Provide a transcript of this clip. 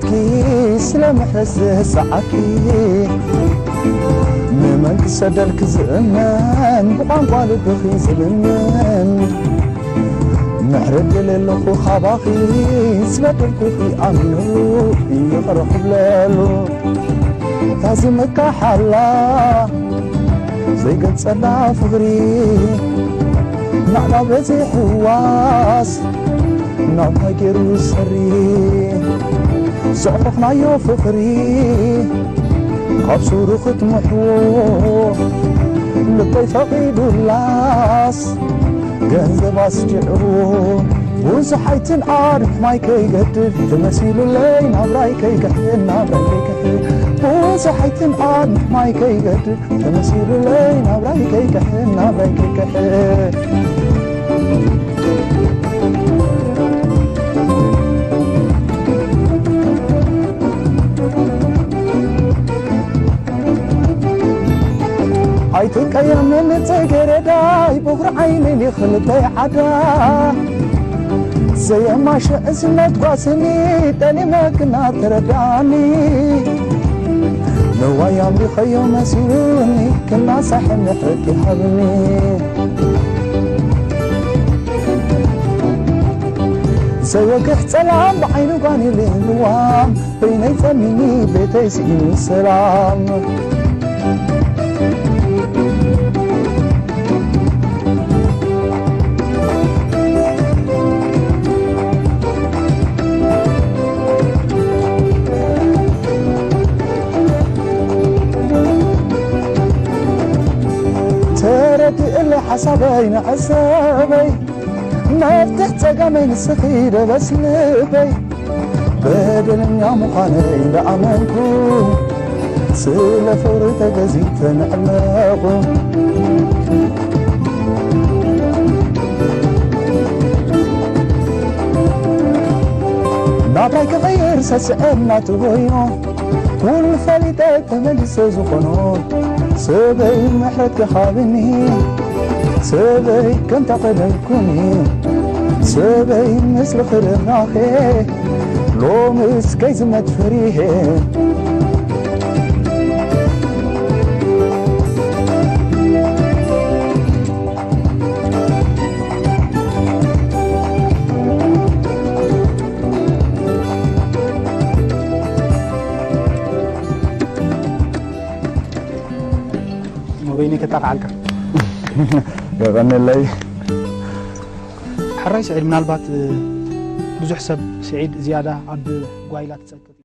سلامتكي سلامحس ساعكي نمك سدلك زمان بقنقا لبخي زلمن محرد للخو خباخي سبدلكو في أمنو يفرح بلالو تازمك حلا زي قد صدى فغري نعنا بزي حواس نعنا كيرو سري زعفنا يو فخري قبسو رخت محو لبي فقيد اللاس جنزب أسجعو وزحيتن عارف ماي كي قدر تمثيل اللين عبراي كي قحين عبراي كي قحين وزحيتن عارف ماي كي قدر تمثيل اللين عبراي كي قحين عبراي كي قحين عيتك يا من تقرداي بغر عيني خلطي عدا زي ما شأزمت قاسني تاني ما كنا ترداني نوايا بخيو مسيوني كنا صاحب نحرك حبني زي وقفت سلام بعينو قاني للوام بيني فنيني بيتي سيني السلام اللي حسبين عسابي ما فتحت قمين السخيرة بس لبي بدل يا مقاني لأمانكم سيلة فرطة قزيتة نعلاقو نابرايك غير سسألنا تغيو والفالدة تملس زخنون سبي محرك خابني سبي كنت قدركني سبي مثل خرناخي لو مسكي زمت فريه بيني كتاق عنك يغني اللي حراي سعيد من البات بزح سب سعيد زيادة عبد قوايلات تسكت